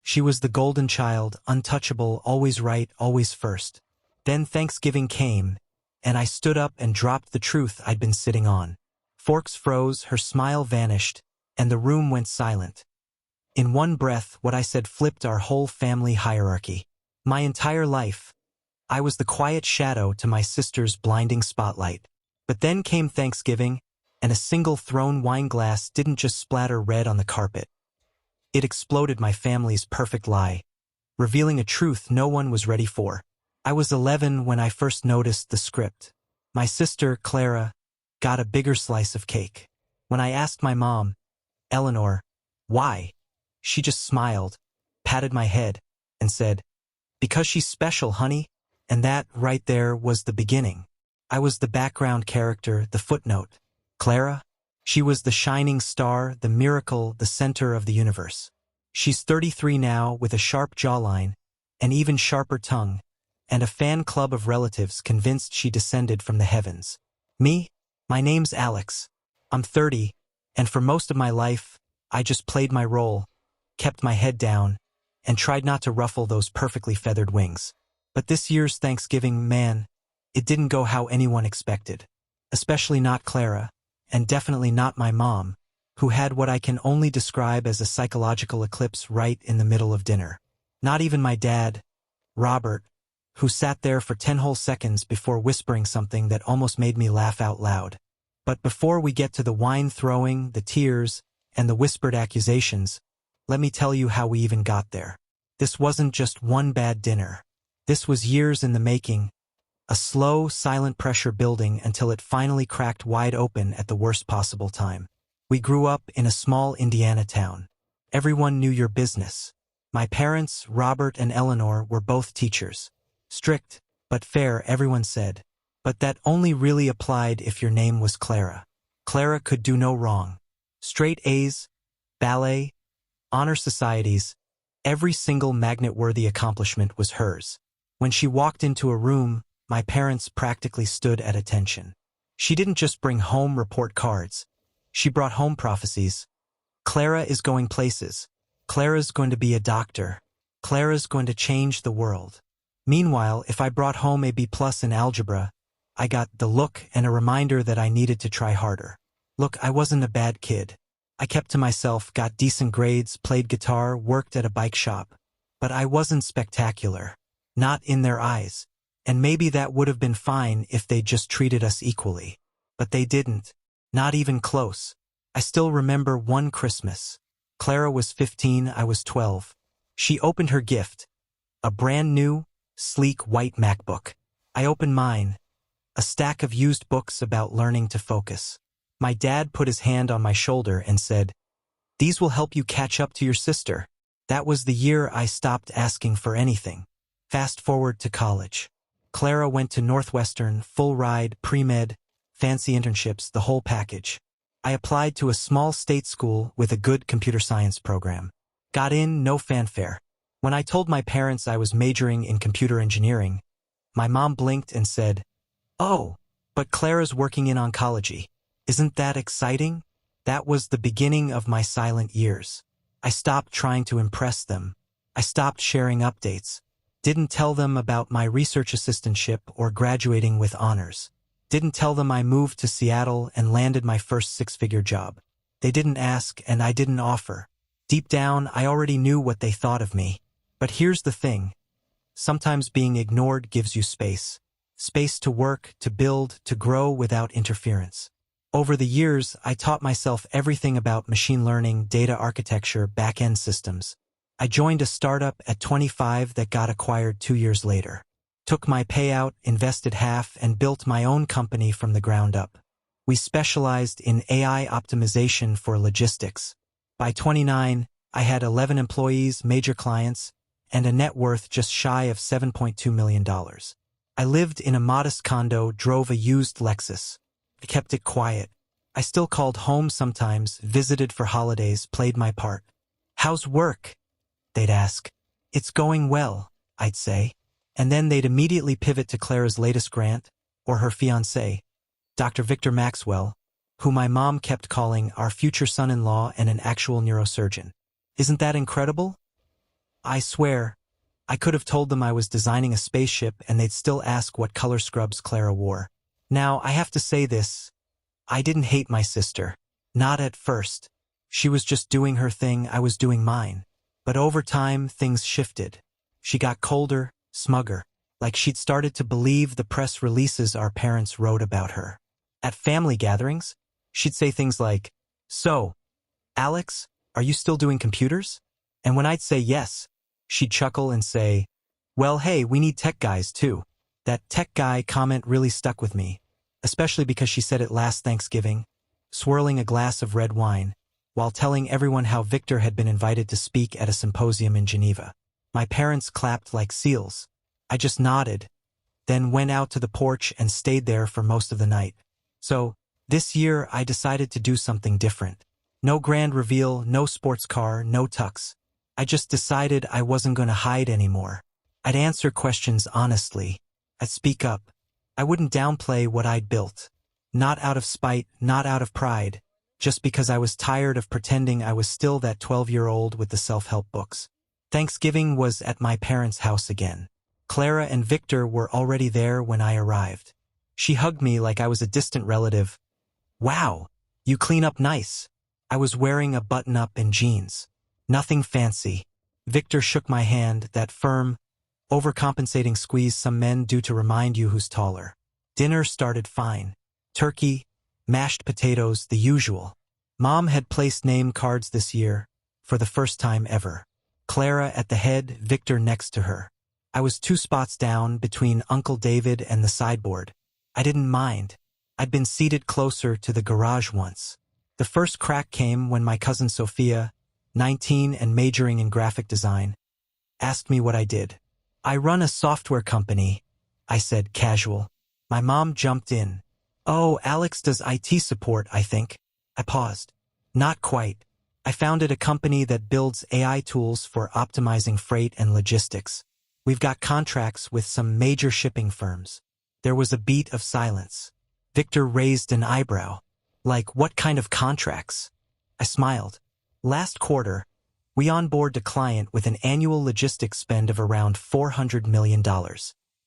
She was the golden child, untouchable, always right, always first. Then Thanksgiving came, and I stood up and dropped the truth I'd been sitting on. Forks froze, her smile vanished, and the room went silent. In one breath, what I said flipped our whole family hierarchy. My entire life, I was the quiet shadow to my sister's blinding spotlight. But then came Thanksgiving, and a single thrown wine glass didn't just splatter red on the carpet. It exploded my family's perfect lie, revealing a truth no one was ready for. I was 11 when I first noticed the script. My sister, Clara, got a bigger slice of cake. When I asked my mom, Eleanor, why, she just smiled, patted my head, and said, "Because she's special, honey." And that, right there, was the beginning. I was the background character, the footnote. Clara? She was the shining star, the miracle, the center of the universe. She's 33 now, with a sharp jawline, an even sharper tongue, and a fan club of relatives convinced she descended from the heavens. Me? My name's Alex. I'm 30, and for most of my life, I just played my role, kept my head down, and tried not to ruffle those perfectly feathered wings. But this year's Thanksgiving, man, it didn't go how anyone expected. Especially not Clara, and definitely not my mom, who had what I can only describe as a psychological eclipse right in the middle of dinner. Not even my dad, Robert, who sat there for 10 whole seconds before whispering something that almost made me laugh out loud. But before we get to the wine throwing, the tears, and the whispered accusations, let me tell you how we even got there. This wasn't just one bad dinner. This was years in the making, a slow, silent pressure building until it finally cracked wide open at the worst possible time. We grew up in a small Indiana town. Everyone knew your business. My parents, Robert and Eleanor, were both teachers. Strict, but fair, everyone said. But that only really applied if your name was Clara. Clara could do no wrong. Straight A's, ballet, honor societies, every single magnet-worthy accomplishment was hers. When she walked into a room, my parents practically stood at attention. She didn't just bring home report cards. She brought home prophecies. Clara is going places. Clara's going to be a doctor. Clara's going to change the world. Meanwhile, if I brought home a B+ in algebra, I got the look and a reminder that I needed to try harder. Look, I wasn't a bad kid. I kept to myself, got decent grades, played guitar, worked at a bike shop. But I wasn't spectacular. Not in their eyes. And maybe that would have been fine if they just treated us equally. But they didn't. Not even close. I still remember one Christmas. Clara was 15, I was 12. She opened her gift. A brand new, sleek white MacBook. I opened mine. A stack of used books about learning to focus. My dad put his hand on my shoulder and said, "These will help you catch up to your sister." That was the year I stopped asking for anything. Fast forward to college. Clara went to Northwestern, full ride, pre-med, fancy internships, the whole package. I applied to a small state school with a good computer science program. Got in, no fanfare. When I told my parents I was majoring in computer engineering, my mom blinked and said, "Oh, but Clara's working in oncology. Isn't that exciting?" That was the beginning of my silent years. I stopped trying to impress them. I stopped sharing updates. Didn't tell them about my research assistantship or graduating with honors. Didn't tell them I moved to Seattle and landed my first six-figure job. They didn't ask and I didn't offer. Deep down, I already knew what they thought of me. But here's the thing. Sometimes being ignored gives you space. Space to work, to build, to grow without interference. Over the years, I taught myself everything about machine learning, data architecture, back-end systems. I joined a startup at 25 that got acquired 2 years later. Took my payout, invested half, and built my own company from the ground up. We specialized in AI optimization for logistics. By 29, I had 11 employees, major clients, and a net worth just shy of $7.2 million. I lived in a modest condo, drove a used Lexus. I kept it quiet. I still called home sometimes, visited for holidays, played my part. "How's work?" they'd ask. "It's going well," I'd say. And then they'd immediately pivot to Clara's latest grant, or her fiancé, Dr. Victor Maxwell, who my mom kept calling our future son-in-law and an actual neurosurgeon. Isn't that incredible? I swear, I could have told them I was designing a spaceship and they'd still ask what color scrubs Clara wore. Now, I have to say this. I didn't hate my sister. Not at first. She was just doing her thing, I was doing mine. But over time, things shifted. She got colder, smugger, like she'd started to believe the press releases our parents wrote about her. At family gatherings, she'd say things like, "So, Alex, are you still doing computers?" And when I'd say yes, she'd chuckle and say, "Well, hey, we need tech guys too." That tech guy comment really stuck with me, especially because she said it last Thanksgiving, swirling a glass of red wine, while telling everyone how Victor had been invited to speak at a symposium in Geneva. My parents clapped like seals. I just nodded, then went out to the porch and stayed there for most of the night. So, this year I decided to do something different. No grand reveal, no sports car, no tux. I just decided I wasn't going to hide anymore. I'd answer questions honestly. I'd speak up. I wouldn't downplay what I'd built. Not out of spite, not out of pride, just because I was tired of pretending I was still that 12-year-old with the self-help books. Thanksgiving was at my parents' house again. Clara and Victor were already there when I arrived. She hugged me like I was a distant relative. "Wow, you clean up nice." I was wearing a button-up and jeans. Nothing fancy. Victor shook my hand, that firm, overcompensating squeeze some men do to remind you who's taller. Dinner started fine. Turkey, mashed potatoes, the usual. Mom had placed name cards this year, for the first time ever. Clara at the head, Victor next to her. I was 2 spots down between Uncle David and the sideboard. I didn't mind. I'd been seated closer to the garage once. The first crack came when my cousin Sophia, 19 and majoring in graphic design, asked me what I did. "I run a software company," I said, casual. My mom jumped in. "Oh, Alex does IT support, I think." I paused. "Not quite. I founded a company that builds AI tools for optimizing freight and logistics. We've got contracts with some major shipping firms." There was a beat of silence. Victor raised an eyebrow. "Like, what kind of contracts?" I smiled. "Last quarter, we onboarded a client with an annual logistics spend of around $400 million.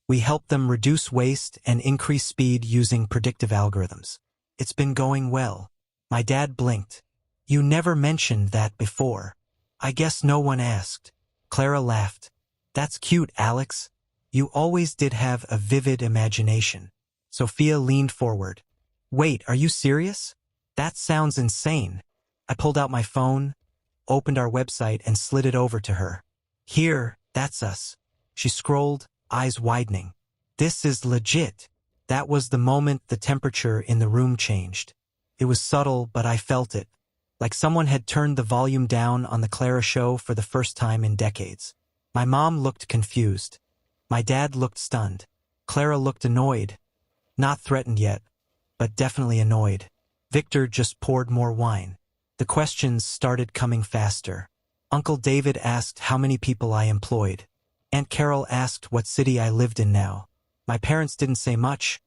We helped them reduce waste and increase speed using predictive algorithms. It's been going well." My dad blinked. "You never mentioned that before." "I guess no one asked." Clara laughed. "That's cute, Alex. You always did have a vivid imagination." Sophia leaned forward. "Wait, are you serious? That sounds insane." I pulled out my phone, opened our website and slid it over to her. "Here, that's us." She scrolled, eyes widening. "This is legit." That was the moment the temperature in the room changed. It was subtle, but I felt it, like someone had turned the volume down on the Clara show for the first time in decades. My mom looked confused. My dad looked stunned. Clara looked annoyed. Not threatened yet, but definitely annoyed. Victor just poured more wine. The questions started coming faster. Uncle David asked how many people I employed. Aunt Carol asked what city I lived in now. My parents didn't say much,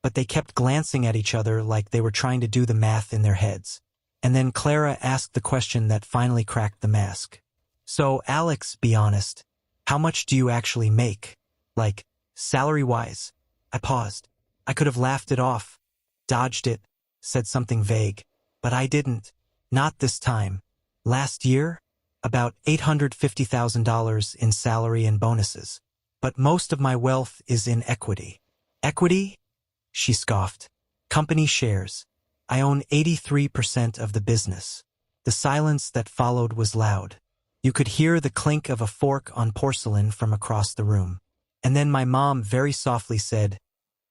but they kept glancing at each other like they were trying to do the math in their heads. And then Clara asked the question that finally cracked the mask. "So, Alex, be honest. How much do you actually make? Like, salary-wise?" I paused. I could have laughed it off, dodged it, said something vague. But I didn't. Not this time. Last year? About $850,000 in salary and bonuses. But most of my wealth is in equity. "Equity?" She scoffed. "Company shares. I own 83% of the business." The silence that followed was loud. You could hear the clink of a fork on porcelain from across the room. And then my mom very softly said,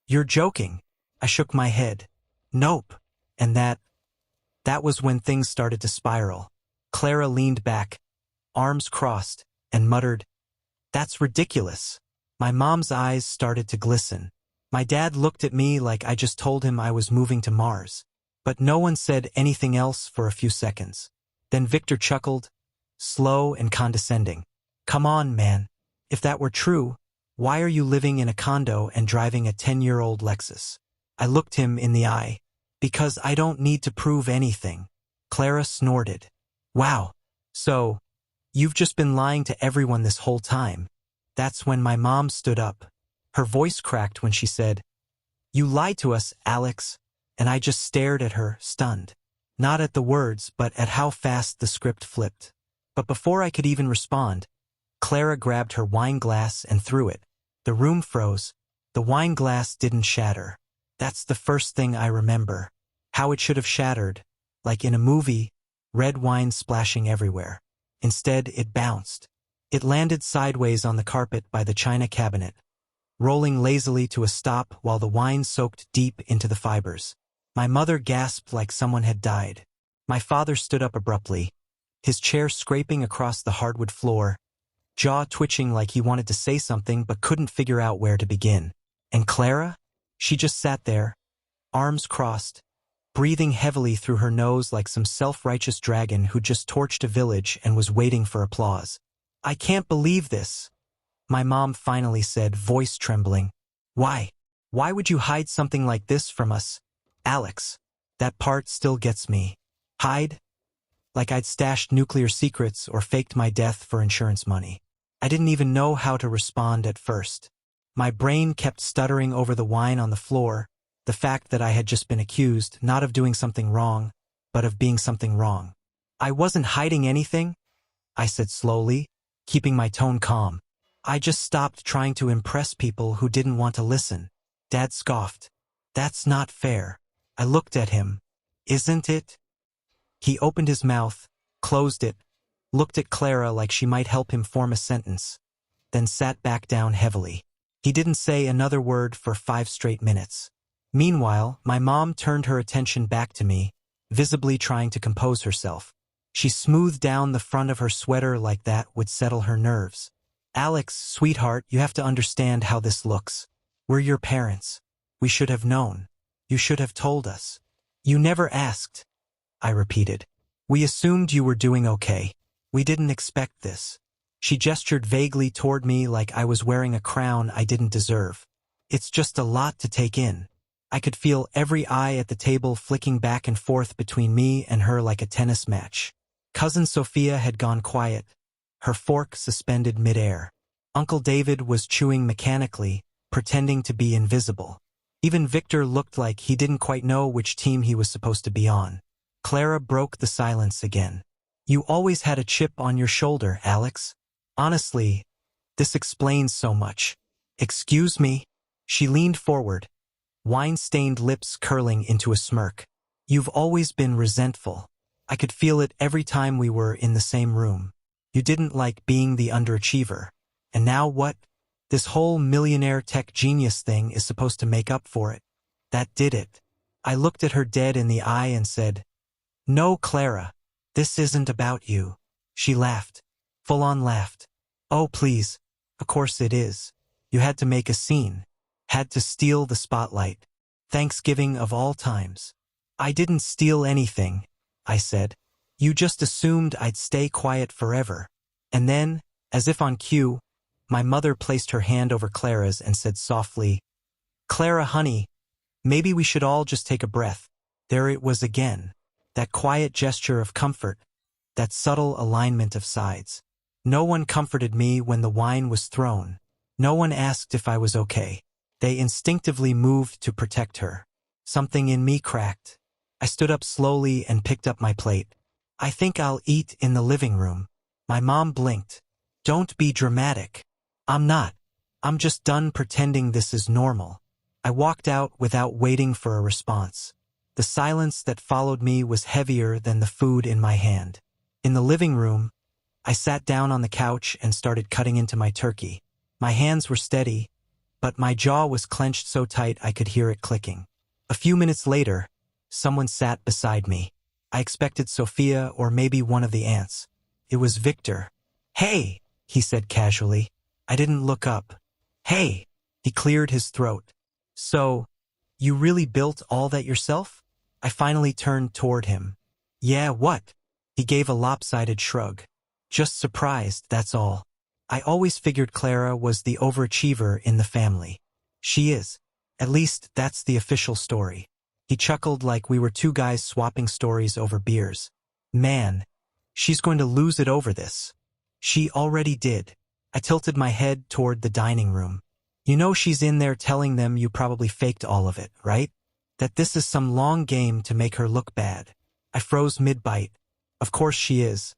"You're joking." I shook my head. "Nope." And that was when things started to spiral. Clara leaned back, arms crossed, and muttered, "That's ridiculous." My mom's eyes started to glisten. My dad looked at me like I just told him I was moving to Mars. But no one said anything else for a few seconds. Then Victor chuckled, slow and condescending. "Come on, man. If that were true, why are you living in a condo and driving a 10-year-old Lexus?" I looked him in the eye. "Because I don't need to prove anything." Clara snorted. "Wow. So, You've just been lying to everyone this whole time. That's when my mom stood up. Her voice cracked when she said, "You lied to us, Alex." And I just stared at her, stunned. Not at the words, but at how fast the script flipped. But before I could even respond, Clara grabbed her wine glass and threw it. The room froze. The wine glass didn't shatter. That's the first thing I remember. How it should have shattered, like in a movie, red wine splashing everywhere. Instead, it bounced. It landed sideways on the carpet by the china cabinet, rolling lazily to a stop while the wine soaked deep into the fibers. My mother gasped like someone had died. My father stood up abruptly, his chair scraping across the hardwood floor, jaw twitching like he wanted to say something but couldn't figure out where to begin. And Clara? She just sat there, arms crossed, breathing heavily through her nose like some self-righteous dragon who just torched a village and was waiting for applause. "I can't believe this," my mom finally said, voice trembling. "Why? Why would you hide something like this from us, Alex?" That part still gets me. Hide? Like I'd stashed nuclear secrets or faked my death for insurance money. I didn't even know how to respond at first. My brain kept stuttering over the wine on the floor, the fact that I had just been accused, not of doing something wrong, but of being something wrong. "I wasn't hiding anything," I said slowly, keeping my tone calm. "I just stopped trying to impress people who didn't want to listen." Dad scoffed. "That's not fair." I looked at him. "Isn't it?" He opened his mouth, closed it, looked at Clara like she might help him form a sentence, then sat back down heavily. He didn't say another word for 5 straight minutes. Meanwhile, my mom turned her attention back to me, visibly trying to compose herself. She smoothed down the front of her sweater like that would settle her nerves. "Alex, sweetheart, you have to understand how this looks. We're your parents. We should have known. You should have told us." "You never asked," I repeated. "We assumed you were doing okay. We didn't expect this." She gestured vaguely toward me like I was wearing a crown I didn't deserve. "It's just a lot to take in." I could feel every eye at the table flicking back and forth between me and her like a tennis match. Cousin Sophia had gone quiet, her fork suspended midair. Uncle David was chewing mechanically, pretending to be invisible. Even Victor looked like he didn't quite know which team he was supposed to be on. Clara broke the silence again. "You always had a chip on your shoulder, Alex. Honestly, this explains so much." "Excuse me?" She leaned forward, wine-stained lips curling into a smirk. "You've always been resentful. I could feel it every time we were in the same room. You didn't like being the underachiever. And now what? This whole millionaire tech genius thing is supposed to make up for it. That did it." I looked at her dead in the eye and said, "No, Clara, this isn't about you." She laughed, full-on laughed. "Oh, please, of course it is. You had to make a scene. Had to steal the spotlight. Thanksgiving of all times." "I didn't steal anything," I said. "You just assumed I'd stay quiet forever." And then, as if on cue, my mother placed her hand over Clara's and said softly, "Clara, honey, maybe we should all just take a breath." There it was again, that quiet gesture of comfort, that subtle alignment of sides. No one comforted me when the wine was thrown. No one asked if I was okay. They instinctively moved to protect her. Something in me cracked. I stood up slowly and picked up my plate. "I think I'll eat in the living room." My mom blinked. "Don't be dramatic." "I'm not. I'm just done pretending this is normal." I walked out without waiting for a response. The silence that followed me was heavier than the food in my hand. In the living room, I sat down on the couch and started cutting into my turkey. My hands were steady, but my jaw was clenched so tight I could hear it clicking. A few minutes later, someone sat beside me. I expected Sophia or maybe one of the aunts. It was Victor. "Hey," he said casually. I didn't look up. "Hey," he cleared his throat. "So, you really built all that yourself?" I finally turned toward him. "Yeah, what?" He gave a lopsided shrug. "Just surprised, that's all. I always figured Clara was the overachiever in the family." "She is. At least, that's the official story." He chuckled like we were two guys swapping stories over beers. "Man, she's going to lose it over this." She already did. I tilted my head toward the dining room. You know she's in there telling them you probably faked all of it, right? That this is some long game to make her look bad. I froze mid-bite. Of course she is.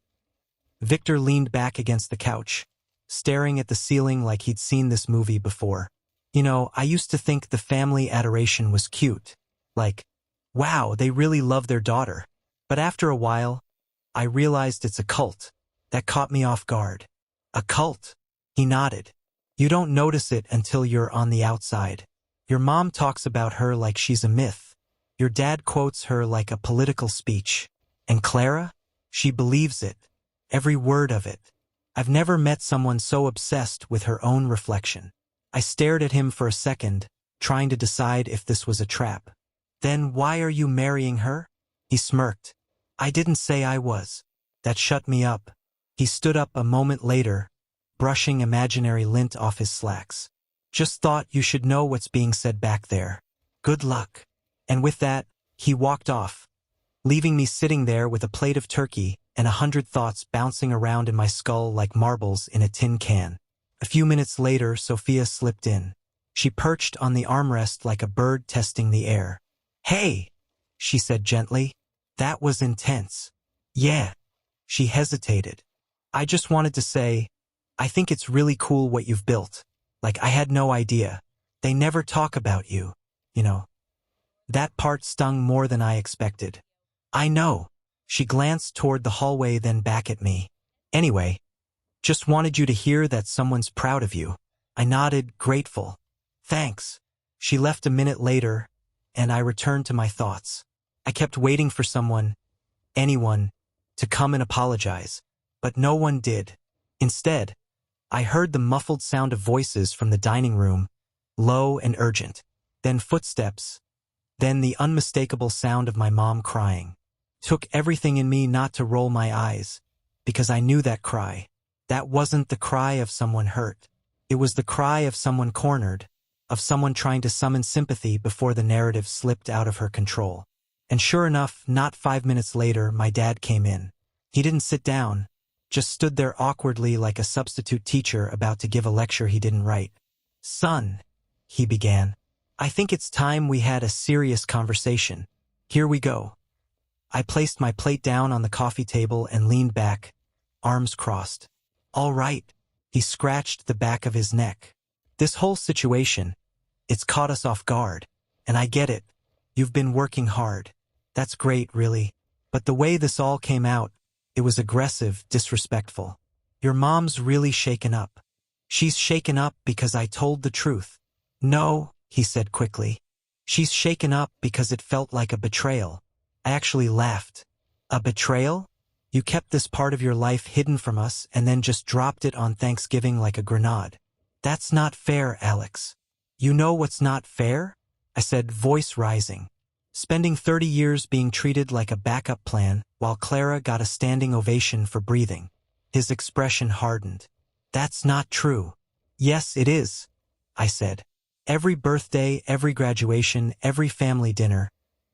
Victor leaned back against the couch, staring at the ceiling like he'd seen this movie before. You know, I used to think the family adoration was cute. Like, wow, they really love their daughter. But after a while, I realized it's a cult. That caught me off guard. A cult? He nodded. You don't notice it until you're on the outside. Your mom talks about her like she's a myth. Your dad quotes her like a political speech. And Clara? She believes it. Every word of it. I've never met someone so obsessed with her own reflection. I stared at him for a second, trying to decide if this was a trap. Then why are you marrying her? He smirked. I didn't say I was. That shut me up. He stood up a moment later, brushing imaginary lint off his slacks. Just thought you should know what's being said back there. Good luck. And with that, he walked off, leaving me sitting there with a plate of turkey and 100 thoughts bouncing around in my skull like marbles in a tin can. A few minutes later, Sophia slipped in. She perched on the armrest like a bird testing the air. Hey, she said gently. That was intense. Yeah. She hesitated. I just wanted to say, I think it's really cool what you've built. Like I had no idea. They never talk about you, you know. That part stung more than I expected. I know. She glanced toward the hallway then back at me. Anyway, just wanted you to hear that someone's proud of you. I nodded, grateful. Thanks. She left a minute later, and I returned to my thoughts. I kept waiting for someone, anyone, to come and apologize, but no one did. Instead, I heard the muffled sound of voices from the dining room, low and urgent, then footsteps, then the unmistakable sound of my mom crying. Took everything in me not to roll my eyes, because I knew that cry. That wasn't the cry of someone hurt. It was the cry of someone cornered, of someone trying to summon sympathy before the narrative slipped out of her control. And sure enough, not 5 minutes later, my dad came in. He didn't sit down, just stood there awkwardly like a substitute teacher about to give a lecture he didn't write. Son, he began, I think it's time we had a serious conversation. Here we go. I placed my plate down on the coffee table and leaned back, arms crossed. All right. He scratched the back of his neck. This whole situation, it's caught us off guard. And I get it. You've been working hard. That's great, really. But the way this all came out, it was aggressive, disrespectful. Your mom's really shaken up. She's shaken up because I told the truth. No, he said quickly. She's shaken up because it felt like a betrayal. I actually laughed. A betrayal? You kept this part of your life hidden from us and then just dropped it on Thanksgiving like a grenade. That's not fair, Alex. You know what's not fair? I said, voice rising. Spending 30 years being treated like a backup plan while Clara got a standing ovation for breathing. His expression hardened. That's not true. Yes, it is, I said. Every birthday, every graduation, every family dinner.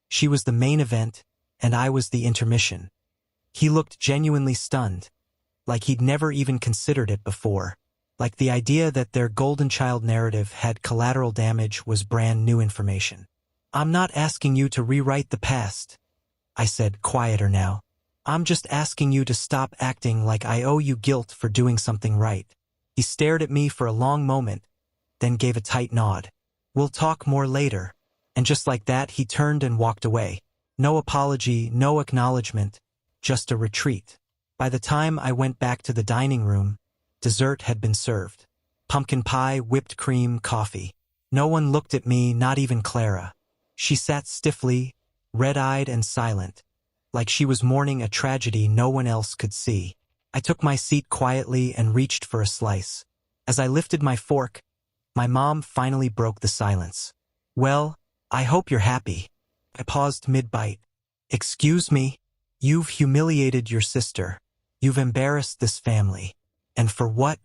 She was the main event, and I was the intermission. He looked genuinely stunned, like he'd never even considered it before, like the idea that their golden child narrative had collateral damage was brand new information. I'm not asking you to rewrite the past, I said, quieter now. I'm just asking you to stop acting like I owe you guilt for doing something right. He stared at me for a long moment, then gave a tight nod. We'll talk more later. And just like that, he turned and walked away. No apology, no acknowledgement, just a retreat. By the time I went back to the dining room, dessert had been served. Pumpkin pie, whipped cream, coffee. No one looked at me, not even Clara. She sat stiffly, red-eyed and silent, like she was mourning a tragedy no one else could see. I took my seat quietly and reached for a slice. As I lifted my fork, my mom finally broke the silence. Well, I hope you're happy. I paused mid-bite. Excuse me? You've humiliated your sister. You've embarrassed this family. And for what?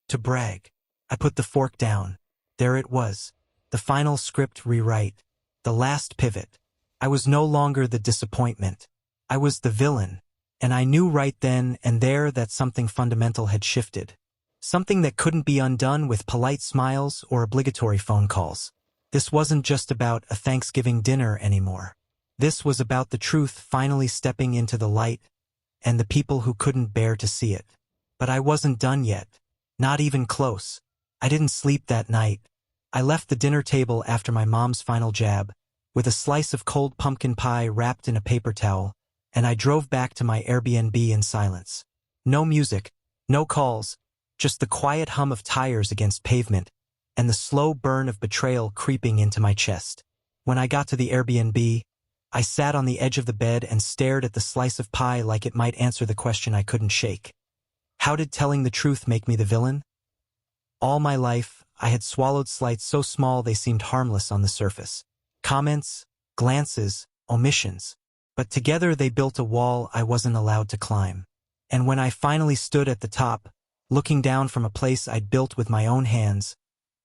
To brag. I put the fork down. There it was. The final script rewrite. The last pivot. I was no longer the disappointment. I was the villain. And I knew right then and there that something fundamental had shifted. Something that couldn't be undone with polite smiles or obligatory phone calls. This wasn't just about a Thanksgiving dinner anymore. This was about the truth finally stepping into the light and the people who couldn't bear to see it. But I wasn't done yet. Not even close. I didn't sleep that night. I left the dinner table after my mom's final jab, with a slice of cold pumpkin pie wrapped in a paper towel, and I drove back to my Airbnb in silence. No music, no calls, just the quiet hum of tires against pavement, and the slow burn of betrayal creeping into my chest. When I got to the Airbnb, I sat on the edge of the bed and stared at the slice of pie like it might answer the question I couldn't shake. How did telling the truth make me the villain? All my life, I had swallowed slights so small they seemed harmless on the surface. Comments, glances, omissions. But together they built a wall I wasn't allowed to climb. And when I finally stood at the top, looking down from a place I'd built with my own hands,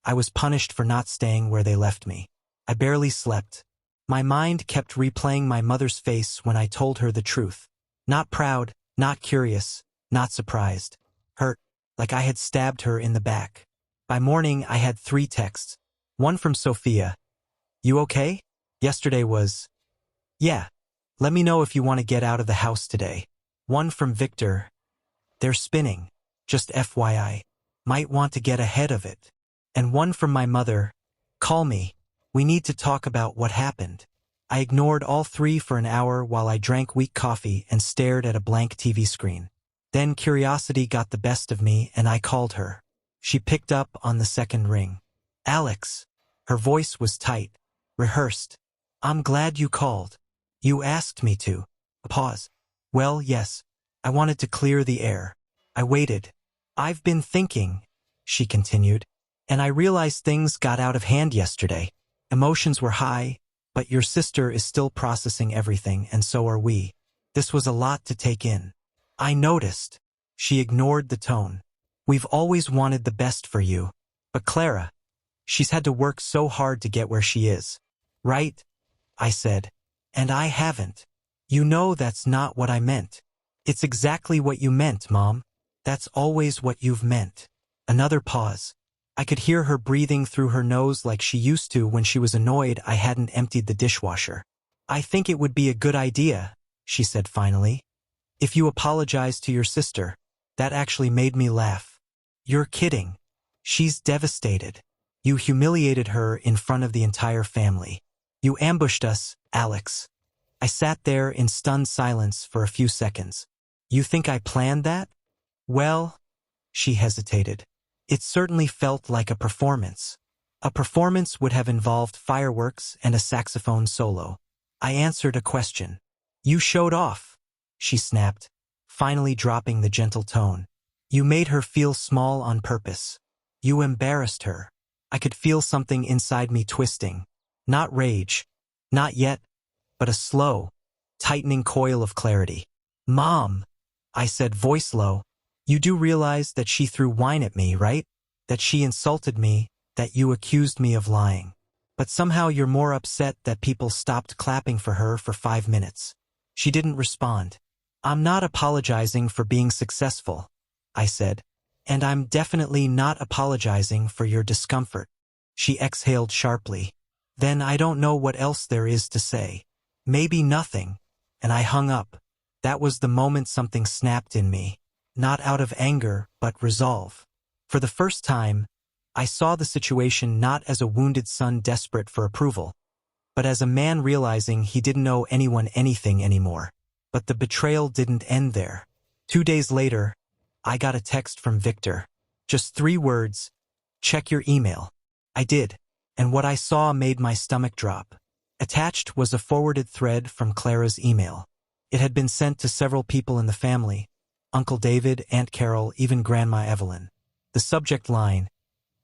I was punished for not staying where they left me. I barely slept. My mind kept replaying my mother's face when I told her the truth. Not proud, not curious, not surprised. Hurt, like I had stabbed her in the back. By morning, I had 3 texts. One from Sophia. You okay? Yesterday was, yeah. Let me know if you want to get out of the house today. One from Victor. They're spinning. Just FYI. Might want to get ahead of it. And one from my mother. Call me. We need to talk about what happened. I ignored all 3 for an hour while I drank weak coffee and stared at a blank TV screen. Then curiosity got the best of me and I called her. She picked up on the second ring. Alex. Her voice was tight, rehearsed. I'm glad you called. You asked me to. A pause. Well, yes. I wanted to clear the air. I waited. I've been thinking, she continued, and I realized things got out of hand yesterday. Emotions were high, but your sister is still processing everything, and so are we. This was a lot to take in. I noticed. She ignored the tone. We've always wanted the best for you. But Clara, she's had to work so hard to get where she is. Right? I said. And I haven't. You know that's not what I meant. It's exactly what you meant, Mom. That's always what you've meant. Another pause. I could hear her breathing through her nose like she used to when she was annoyed I hadn't emptied the dishwasher. I think it would be a good idea, she said finally. If you apologize to your sister. That actually made me laugh. You're kidding. She's devastated. You humiliated her in front of the entire family. You ambushed us, Alex. I sat there in stunned silence for a few seconds. You think I planned that? Well, she hesitated. It certainly felt like a performance. A performance would have involved fireworks and a saxophone solo. I answered a question. You showed off, she snapped, finally dropping the gentle tone. You made her feel small on purpose. You embarrassed her. I could feel something inside me twisting. Not rage. Not yet. But a slow, tightening coil of clarity. Mom, I said, voice low. You do realize that she threw wine at me, right? That she insulted me, that you accused me of lying. But somehow you're more upset that people stopped clapping for her for 5 minutes. She didn't respond. I'm not apologizing for being successful, I said. And I'm definitely not apologizing for your discomfort. She exhaled sharply. Then I don't know what else there is to say. Maybe nothing. And I hung up. That was the moment something snapped in me. Not out of anger, but resolve. For the first time, I saw the situation not as a wounded son desperate for approval, but as a man realizing he didn't owe anyone anything anymore. But the betrayal didn't end there. 2 days later, I got a text from Victor. Just 3 words. Check your email. I did, and what I saw made my stomach drop. Attached was a forwarded thread from Clara's email. It had been sent to several people in the family. Uncle David, Aunt Carol, even Grandma Evelyn. The subject line,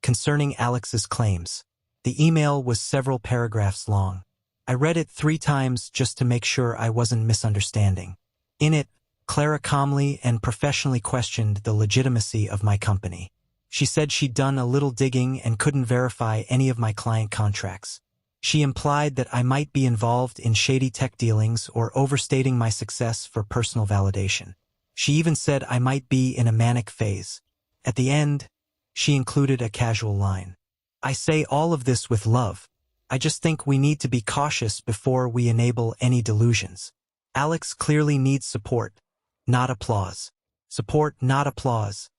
concerning Alex's claims. The email was several paragraphs long. I read it 3 times just to make sure I wasn't misunderstanding. In it, Clara calmly and professionally questioned the legitimacy of my company. She said she'd done a little digging and couldn't verify any of my client contracts. She implied that I might be involved in shady tech dealings or overstating my success for personal validation. She even said I might be in a manic phase. At the end, she included a casual line. I say all of this with love. I just think we need to be cautious before we enable any delusions. Alex clearly needs support, not applause. Support, not applause.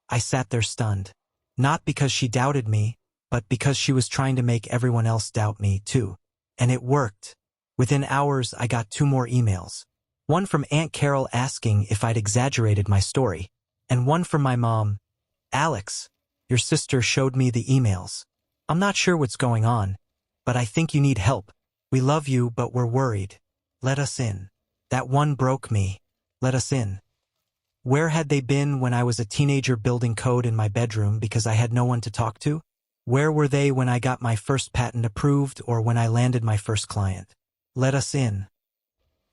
I sat there stunned. Not because she doubted me, but because she was trying to make everyone else doubt me, too. And it worked. Within hours, I got 2 more emails. One from Aunt Carol asking if I'd exaggerated my story, and one from my mom. Alex, your sister showed me the emails. I'm not sure what's going on, but I think you need help. We love you, but we're worried. Let us in. That one broke me. Let us in. Where had they been when I was a teenager building code in my bedroom because I had no one to talk to? Where were they when I got my first patent approved or when I landed my first client? Let us in.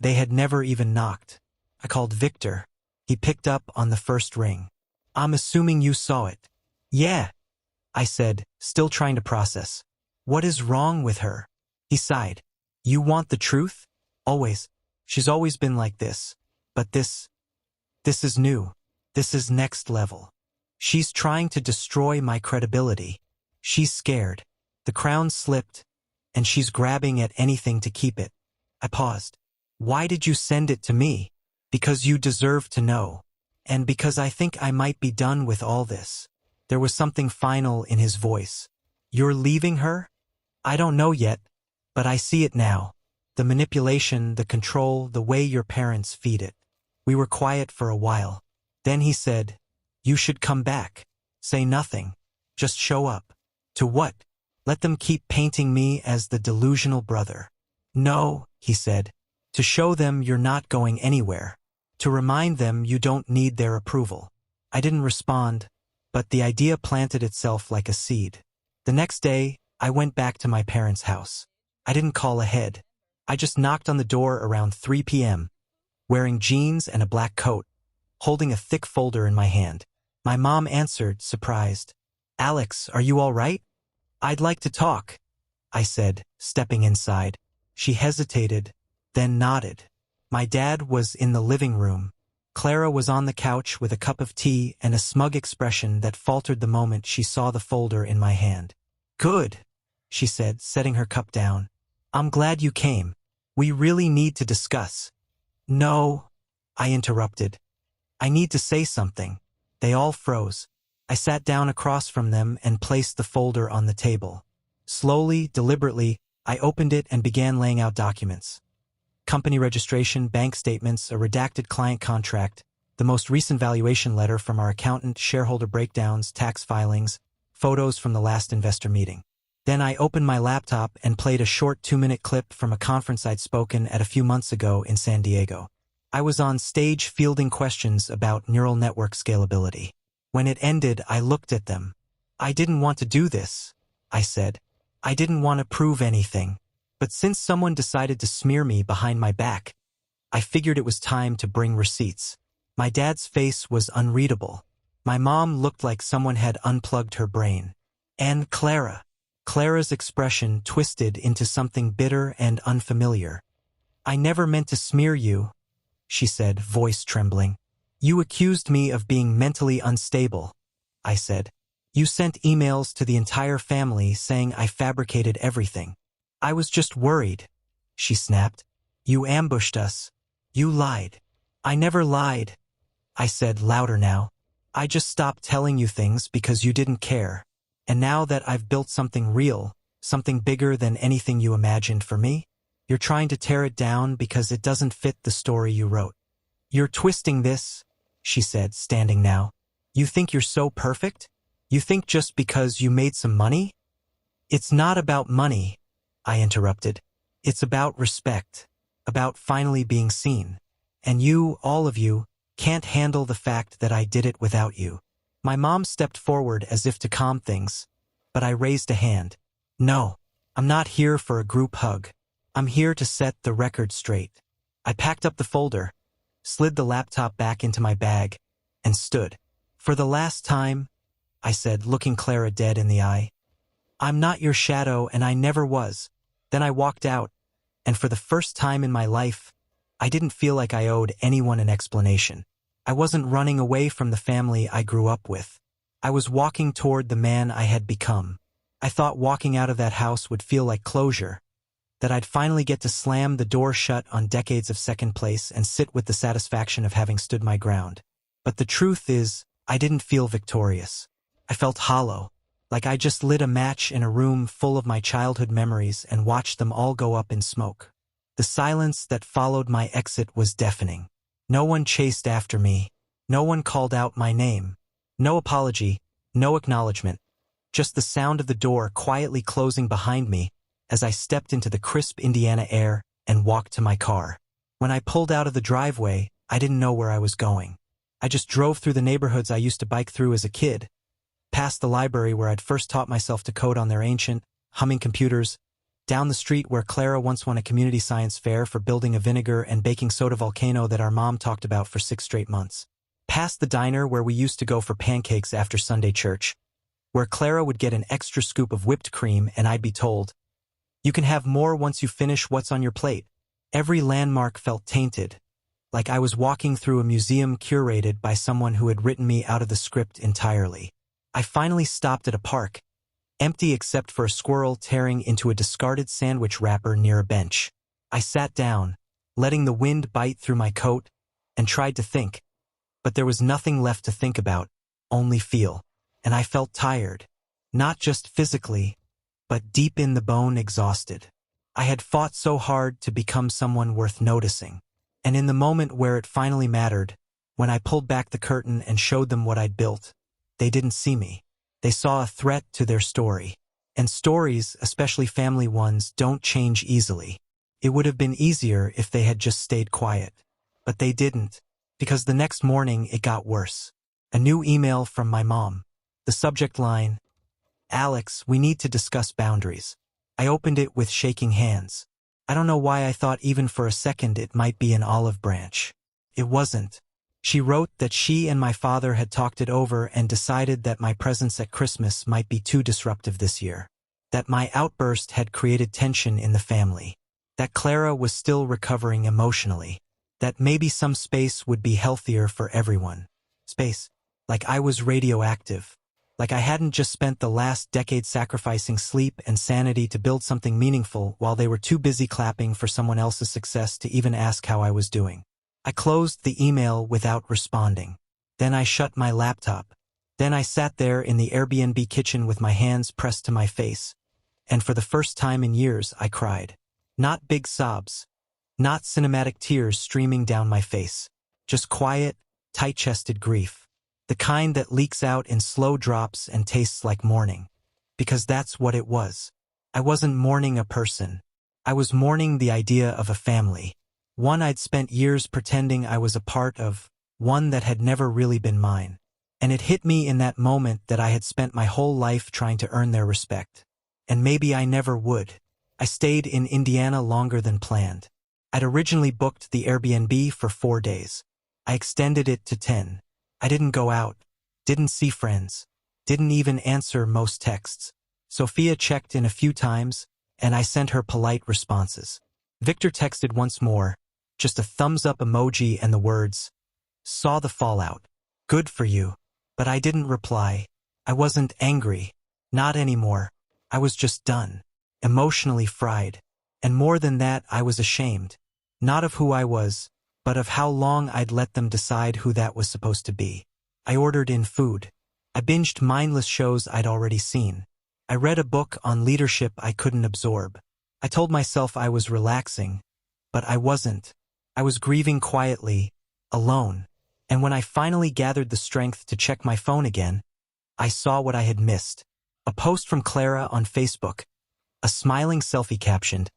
They had never even knocked. I called Victor. He picked up on the first ring. I'm assuming you saw it. Yeah, I said, still trying to process. What is wrong with her? He sighed. You want the truth? Always. She's always been like this. But this is new. This is next level. She's trying to destroy my credibility. She's scared. The crown slipped, and she's grabbing at anything to keep it. I paused. Why did you send it to me? Because you deserve to know. And because I think I might be done with all this. There was something final in his voice. You're leaving her? I don't know yet, but I see it now. The manipulation, the control, the way your parents feed it. We were quiet for a while. Then he said, you should come back. Say nothing. Just show up. To what? Let them keep painting me as the delusional brother. No, he said. To show them you're not going anywhere. To remind them you don't need their approval. I didn't respond, but the idea planted itself like a seed. The next day, I went back to my parents' house. I didn't call ahead. I just knocked on the door around 3 p.m., wearing jeans and a black coat, holding a thick folder in my hand. My mom answered, surprised. Alex, are you all right? I'd like to talk, I said, stepping inside. She hesitated, then nodded. My dad was in the living room. Clara was on the couch with a cup of tea and a smug expression that faltered the moment she saw the folder in my hand. Good, she said, setting her cup down. I'm glad you came. We really need to discuss. No, I interrupted. I need to say something. They all froze. I sat down across from them and placed the folder on the table. Slowly, deliberately, I opened it and began laying out documents. Company registration, bank statements, a redacted client contract, the most recent valuation letter from our accountant, shareholder breakdowns, tax filings, photos from the last investor meeting. Then I opened my laptop and played a short 2-minute clip from a conference I'd spoken at a few months ago in San Diego. I was on stage fielding questions about neural network scalability. When it ended, I looked at them. I didn't want to do this, I said. I didn't want to prove anything. But since someone decided to smear me behind my back, I figured it was time to bring receipts. My dad's face was unreadable. My mom looked like someone had unplugged her brain. And Clara's expression twisted into something bitter and unfamiliar. I never meant to smear you, she said, voice trembling. You accused me of being mentally unstable, I said. You sent emails to the entire family saying I fabricated everything. I was just worried, she snapped. You ambushed us. You lied. I never lied, I said louder now. I just stopped telling you things because you didn't care. And now that I've built something real, something bigger than anything you imagined for me, you're trying to tear it down because it doesn't fit the story you wrote. You're twisting this, she said, standing now. You think you're so perfect? You think just because you made some money? It's not about money, I interrupted. It's about respect, about finally being seen. And you, all of you, can't handle the fact that I did it without you. My mom stepped forward as if to calm things, but I raised a hand. No, I'm not here for a group hug. I'm here to set the record straight. I packed up the folder, slid the laptop back into my bag, and stood. For the last time, I said, looking Clara dead in the eye, I'm not your shadow and I never was. Then I walked out, and for the first time in my life, I didn't feel like I owed anyone an explanation. I wasn't running away from the family I grew up with. I was walking toward the man I had become. I thought walking out of that house would feel like closure, that I'd finally get to slam the door shut on decades of second place and sit with the satisfaction of having stood my ground. But the truth is, I didn't feel victorious. I felt hollow, like I just lit a match in a room full of my childhood memories and watched them all go up in smoke. The silence that followed my exit was deafening. No one chased after me. No one called out my name. No apology, no acknowledgement. Just the sound of the door quietly closing behind me as I stepped into the crisp Indiana air and walked to my car. When I pulled out of the driveway, I didn't know where I was going. I just drove through the neighborhoods I used to bike through as a kid, past the library where I'd first taught myself to code on their ancient, humming computers, down the street where Clara once won a community science fair for building a vinegar and baking soda volcano that our mom talked about for 6 straight months, past the diner where we used to go for pancakes after Sunday church, where Clara would get an extra scoop of whipped cream and I'd be told, "You can have more once you finish what's on your plate." Every landmark felt tainted, like I was walking through a museum curated by someone who had written me out of the script entirely. I finally stopped at a park, empty except for a squirrel tearing into a discarded sandwich wrapper near a bench. I sat down, letting the wind bite through my coat, and tried to think, but there was nothing left to think about, only feel. And I felt tired, not just physically, but deep in the bone exhausted. I had fought so hard to become someone worth noticing. And in the moment where it finally mattered, when I pulled back the curtain and showed them what I'd built, they didn't see me. They saw a threat to their story. And stories, especially family ones, don't change easily. It would have been easier if they had just stayed quiet. But they didn't, because the next morning it got worse. A new email from my mom. The subject line, "Alex, we need to discuss boundaries." I opened it with shaking hands. I don't know why I thought even for a second it might be an olive branch. It wasn't. She wrote that she and my father had talked it over and decided that my presence at Christmas might be too disruptive this year. That my outburst had created tension in the family. That Clara was still recovering emotionally. That maybe some space would be healthier for everyone. Space. Like I was radioactive. Like I hadn't just spent the last decade sacrificing sleep and sanity to build something meaningful while they were too busy clapping for someone else's success to even ask how I was doing. I closed the email without responding. Then I shut my laptop. Then I sat there in the Airbnb kitchen with my hands pressed to my face. And for the first time in years, I cried. Not big sobs. Not cinematic tears streaming down my face. Just quiet, tight-chested grief. The kind that leaks out in slow drops and tastes like mourning. Because that's what it was. I wasn't mourning a person. I was mourning the idea of a family. One I'd spent years pretending I was a part of, one that had never really been mine. And it hit me in that moment that I had spent my whole life trying to earn their respect. And maybe I never would. I stayed in Indiana longer than planned. I'd originally booked the Airbnb for 4 days. I extended it to 10. I didn't go out, didn't see friends, didn't even answer most texts. Sophia checked in a few times, and I sent her polite responses. Victor texted once more, just a thumbs-up emoji and the words, "Saw the fallout. Good for you." But I didn't reply. I wasn't angry. Not anymore. I was just done. Emotionally fried. And more than that, I was ashamed. Not of who I was, but of how long I'd let them decide who that was supposed to be. I ordered in food. I binged mindless shows I'd already seen. I read a book on leadership I couldn't absorb. I told myself I was relaxing, but I wasn't. I was grieving quietly, alone. And when I finally gathered the strength to check my phone again, I saw what I had missed. A post from Clara on Facebook. A smiling selfie captioned,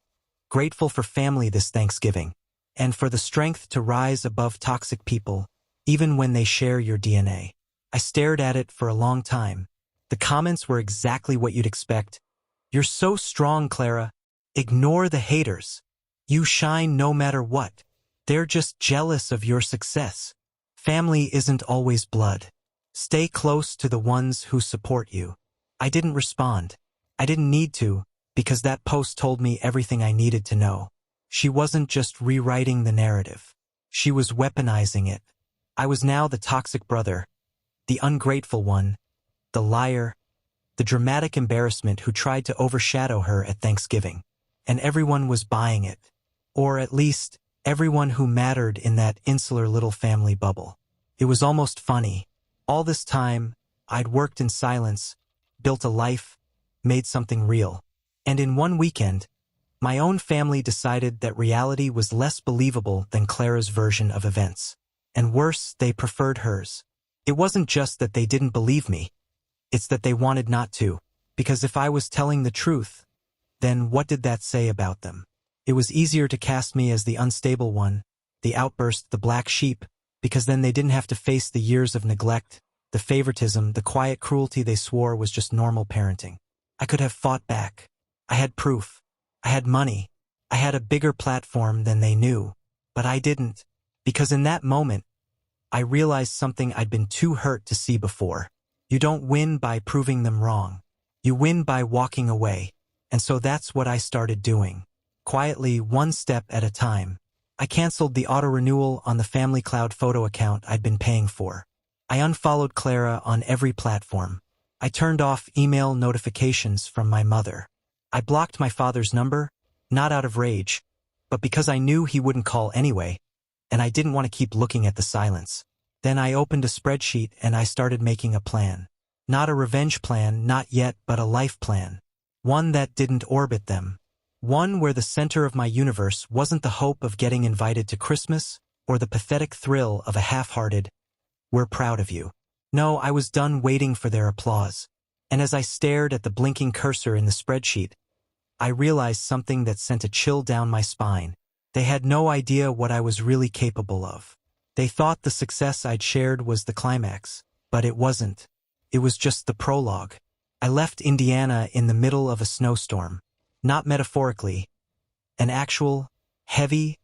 "Grateful for family this Thanksgiving. And for the strength to rise above toxic people, even when they share your DNA." I stared at it for a long time. The comments were exactly what you'd expect. "You're so strong, Clara. Ignore the haters. You shine no matter what. They're just jealous of your success. Family isn't always blood. Stay close to the ones who support you." I didn't respond. I didn't need to. because that post told me everything I needed to know. She wasn't just rewriting the narrative. She was weaponizing it. I was now the toxic brother, the ungrateful one, the liar, the dramatic embarrassment who tried to overshadow her at Thanksgiving. And everyone was buying it. Or at least, everyone who mattered in that insular little family bubble. It was almost funny. All this time, I'd worked in silence, built a life, made something real. And in one weekend, my own family decided that reality was less believable than Clara's version of events. And worse, they preferred hers. It wasn't just that they didn't believe me. It's that they wanted not to. Because if I was telling the truth, then what did that say about them? It was easier to cast me as the unstable one, the outburst, the black sheep, because then they didn't have to face the years of neglect, the favoritism, the quiet cruelty they swore was just normal parenting. I could have fought back. I had proof. I had money. I had a bigger platform than they knew. But I didn't. Because in that moment, I realized something I'd been too hurt to see before. You don't win by proving them wrong. You win by walking away. And so that's what I started doing. Quietly, one step at a time. I canceled the auto-renewal on the Family Cloud photo account I'd been paying for. I unfollowed Clara on every platform. I turned off email notifications from my mother. I blocked my father's number, not out of rage, but because I knew he wouldn't call anyway, and I didn't want to keep looking at the silence. Then I opened a spreadsheet and I started making a plan. Not a revenge plan, not yet, but a life plan. One that didn't orbit them. One where the center of my universe wasn't the hope of getting invited to Christmas or the pathetic thrill of a half-hearted, "We're proud of you." No, I was done waiting for their applause. And as I stared at the blinking cursor in the spreadsheet, I realized something that sent a chill down my spine. They had no idea what I was really capable of. They thought the success I'd shared was the climax, but it wasn't. It was just the prologue. I left Indiana in the middle of a snowstorm. Not metaphorically. An actual, heavy,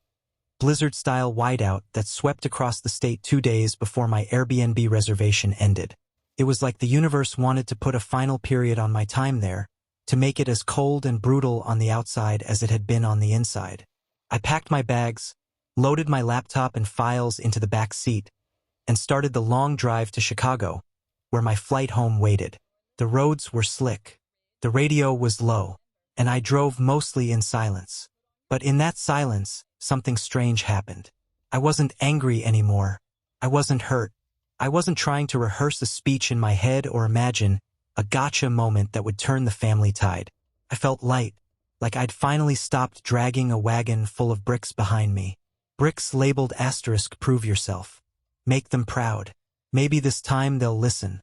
blizzard-style whiteout that swept across the state 2 days before my Airbnb reservation ended. It was like the universe wanted to put a final period on my time there, to make it as cold and brutal on the outside as it had been on the inside. I packed my bags, loaded my laptop and files into the back seat, and started the long drive to Chicago, where my flight home waited. The roads were slick. The radio was low, and I drove mostly in silence. But in that silence, something strange happened. I wasn't angry anymore. I wasn't hurt. I wasn't trying to rehearse a speech in my head or imagine a gotcha moment that would turn the family tide. I felt light, like I'd finally stopped dragging a wagon full of bricks behind me. Bricks labeled asterisk, prove yourself. Make them proud. Maybe this time they'll listen.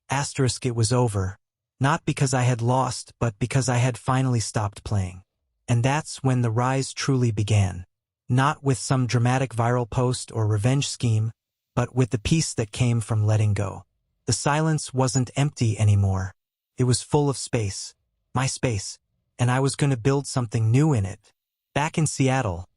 Asterisk, it was over. Not because I had lost, but because I had finally stopped playing. And that's when the rise truly began. Not with some dramatic viral post or revenge scheme, but with the peace that came from letting go. The silence wasn't empty anymore. It was full of space. My space. And I was going to build something new in it. Back in Seattle,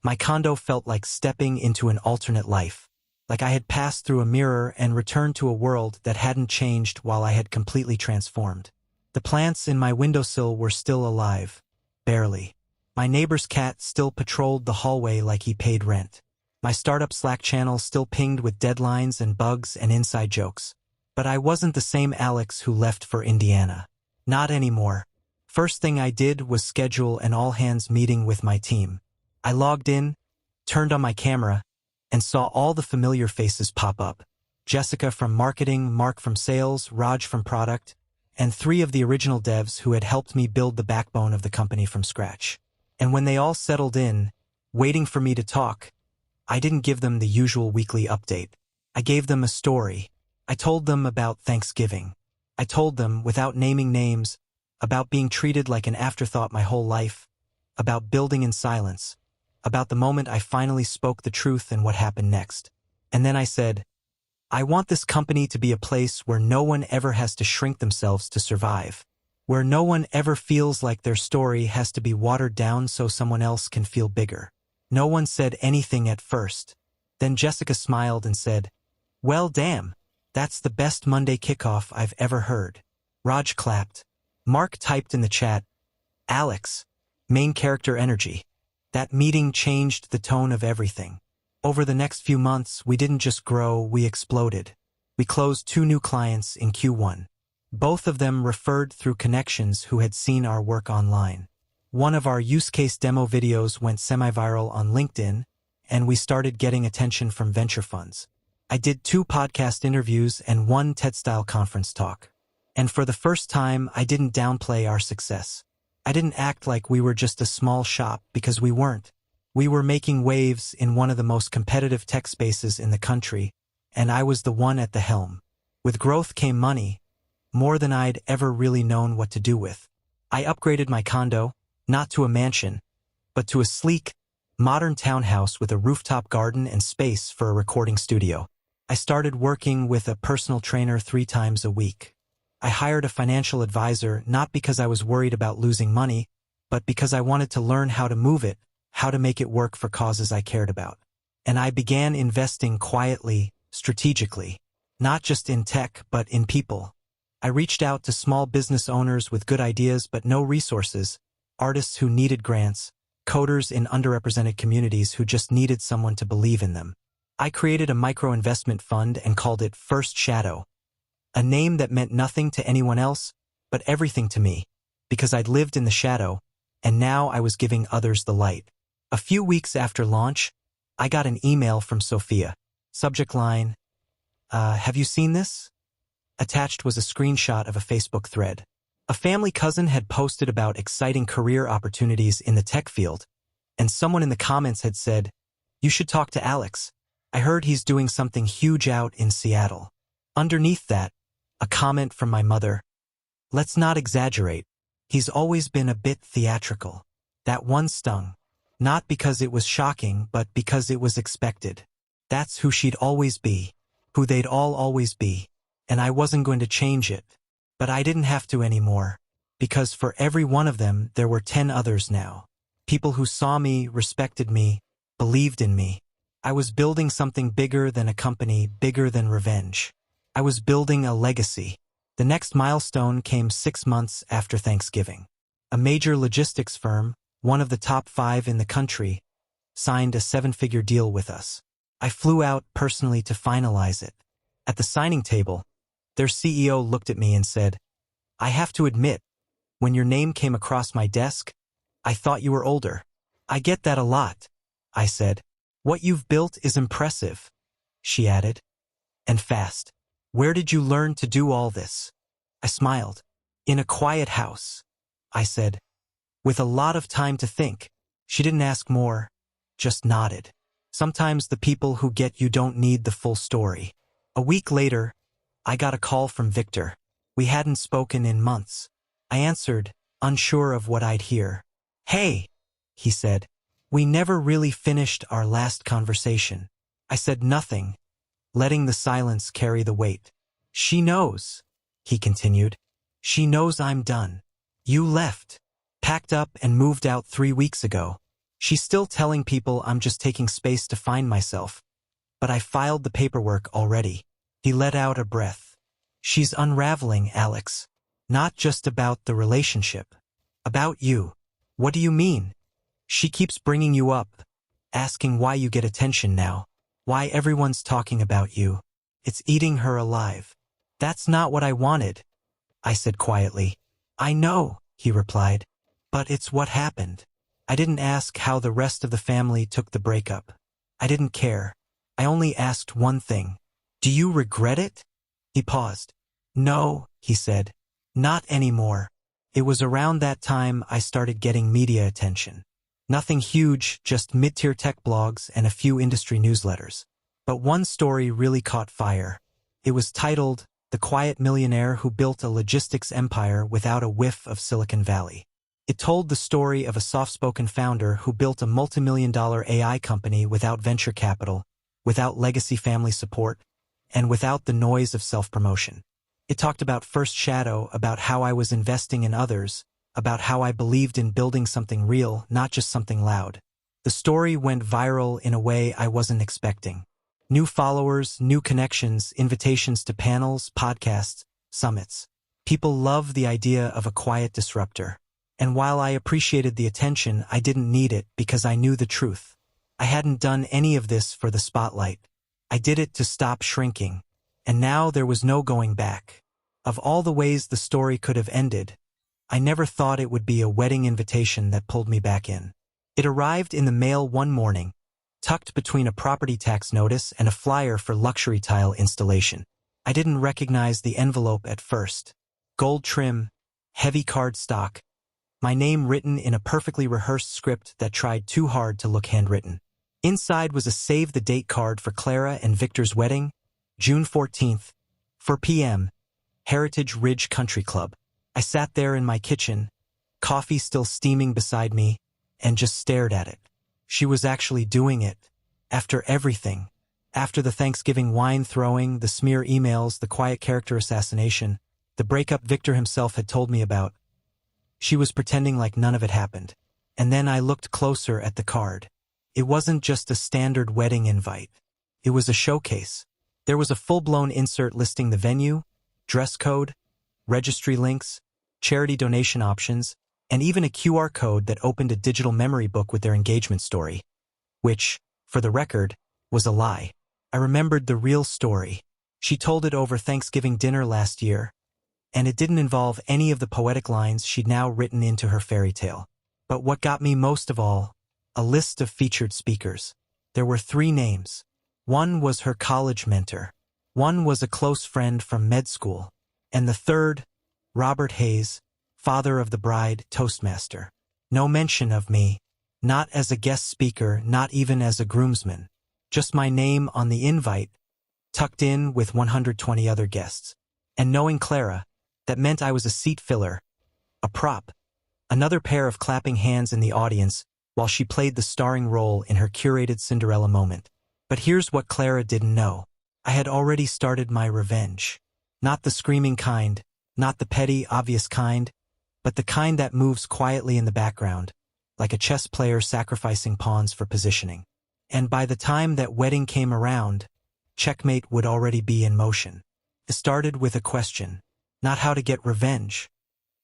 my condo felt like stepping into an alternate life. Like I had passed through a mirror and returned to a world that hadn't changed while I had completely transformed. The plants in my windowsill were still alive. Barely. My neighbor's cat still patrolled the hallway like he paid rent. My startup Slack channel still pinged with deadlines and bugs and inside jokes. But I wasn't the same Alex who left for Indiana. Not anymore. First thing I did was schedule an all-hands meeting with my team. I logged in, turned on my camera, and saw all the familiar faces pop up. Jessica from marketing, Mark from sales, Raj from product, and 3 of the original devs who had helped me build the backbone of the company from scratch. And when they all settled in, waiting for me to talk, I didn't give them the usual weekly update. I gave them a story. I told them about Thanksgiving. I told them, without naming names, about being treated like an afterthought my whole life, about building in silence, about the moment I finally spoke the truth and what happened next. And then I said, I want this company to be a place where no one ever has to shrink themselves to survive, where no one ever feels like their story has to be watered down so someone else can feel bigger. No one said anything at first. Then Jessica smiled and said, well, damn, that's the best Monday kickoff I've ever heard. Raj clapped. Mark typed in the chat, Alex, main character energy. That meeting changed the tone of everything. Over the next few months, we didn't just grow, we exploded. We closed 2 new clients in Q1. Both of them referred through connections who had seen our work online. One of our use case demo videos went semi-viral on LinkedIn, and we started getting attention from venture funds. I did 2 podcast interviews and 1 TED-style conference talk. And for the first time, I didn't downplay our success. I didn't act like we were just a small shop, because we weren't. We were making waves in one of the most competitive tech spaces in the country, and I was the one at the helm. With growth came money, more than I'd ever really known what to do with. I upgraded my condo, not to a mansion, but to a sleek, modern townhouse with a rooftop garden and space for a recording studio. I started working with a personal trainer 3 times a week. I hired a financial advisor not because I was worried about losing money, but because I wanted to learn how to move it, how to make it work for causes I cared about. And I began investing quietly, strategically, not just in tech, but in people. I reached out to small business owners with good ideas but no resources, artists who needed grants, coders in underrepresented communities who just needed someone to believe in them. I created a micro-investment fund and called it First Shadow, a name that meant nothing to anyone else, but everything to me, because I'd lived in the shadow, and now I was giving others the light. A few weeks after launch, I got an email from Sophia. Subject line, have you seen this? Attached was a screenshot of a Facebook thread. A family cousin had posted about exciting career opportunities in the tech field, and someone in the comments had said, "You should talk to Alex. I heard he's doing something huge out in Seattle." Underneath that, a comment from my mother, "Let's not exaggerate. He's always been a bit theatrical." That one stung. Not because it was shocking, but because it was expected. That's who she'd always be, who they'd all always be, and I wasn't going to change it. But I didn't have to anymore, because for every one of them there were 10 others now. People who saw me, respected me, believed in me. I was building something bigger than a company, bigger than revenge. I was building a legacy. The next milestone came 6 months after Thanksgiving. A major logistics firm, one of the top 5 in the country, signed a 7-figure deal with us. I flew out personally to finalize it. At the signing table, their CEO looked at me and said, "I have to admit, when your name came across my desk, I thought you were older." "I get that a lot," I said. "What you've built is impressive," she added. "And fast. Where did you learn to do all this?" I smiled. "In a quiet house," I said, "with a lot of time to think." She didn't ask more, just nodded. Sometimes the people who get you don't need the full story. A week later, I got a call from Victor. We hadn't spoken in months. I answered, unsure of what I'd hear. "Hey," he said. "We never really finished our last conversation." I said nothing, letting the silence carry the weight. "She knows," he continued. "She knows I'm done. You left, packed up and moved out 3 weeks ago. She's still telling people I'm just taking space to find myself. But I filed the paperwork already." He let out a breath. "She's unraveling, Alex. Not just about the relationship. About you." "What do you mean?" "She keeps bringing you up, asking why you get attention now, why everyone's talking about you. It's eating her alive." "That's not what I wanted," I said quietly. "I know," he replied, "but it's what happened." I didn't ask how the rest of the family took the breakup. I didn't care. I only asked one thing. "Do you regret it?" He paused. "No," he said. "Not anymore." It was around that time I started getting media attention. Nothing huge, just mid-tier tech blogs and a few industry newsletters. But one story really caught fire. It was titled, "The Quiet Millionaire Who Built a Logistics Empire Without a Whiff of Silicon Valley." It told the story of a soft-spoken founder who built a multi-million-dollar AI company without venture capital, without legacy family support, and without the noise of self-promotion. It talked about First Shadow, about how I was investing in others, about how I believed in building something real, not just something loud. The story went viral in a way I wasn't expecting. New followers, new connections, invitations to panels, podcasts, summits. People love the idea of a quiet disruptor. And while I appreciated the attention, I didn't need it because I knew the truth. I hadn't done any of this for the spotlight. I did it to stop shrinking. And now there was no going back. Of all the ways the story could have ended, I never thought it would be a wedding invitation that pulled me back in. It arrived in the mail one morning, tucked between a property tax notice and a flyer for luxury tile installation. I didn't recognize the envelope at first. Gold trim, heavy cardstock, my name written in a perfectly rehearsed script that tried too hard to look handwritten. Inside was a save-the-date card for Clara and Victor's wedding, June 14th, 4 p.m., Heritage Ridge Country Club. I sat there in my kitchen, coffee still steaming beside me, and just stared at it. She was actually doing it. After everything. After the Thanksgiving wine throwing, the smear emails, the quiet character assassination, the breakup Victor himself had told me about. She was pretending like none of it happened. And then I looked closer at the card. It wasn't just a standard wedding invite. It was a showcase. There was a full-blown insert listing the venue, dress code, registry links, charity donation options, and even a QR code that opened a digital memory book with their engagement story. Which, for the record, was a lie. I remembered the real story. She told it over Thanksgiving dinner last year, and it didn't involve any of the poetic lines she'd now written into her fairy tale. But what got me most of all, a list of featured speakers. There were 3 names. One was her college mentor. One was a close friend from med school. And the third, Robert Hayes, father of the bride, Toastmaster. No mention of me, not as a guest speaker, not even as a groomsman. Just my name on the invite, tucked in with 120 other guests. And knowing Clara, that meant I was a seat filler, a prop, another pair of clapping hands in the audience while she played the starring role in her curated Cinderella moment. But here's what Clara didn't know. I had already started my revenge. Not the screaming kind, not the petty, obvious kind, but the kind that moves quietly in the background, like a chess player sacrificing pawns for positioning. And by the time that wedding came around, checkmate would already be in motion. It started with a question, not how to get revenge,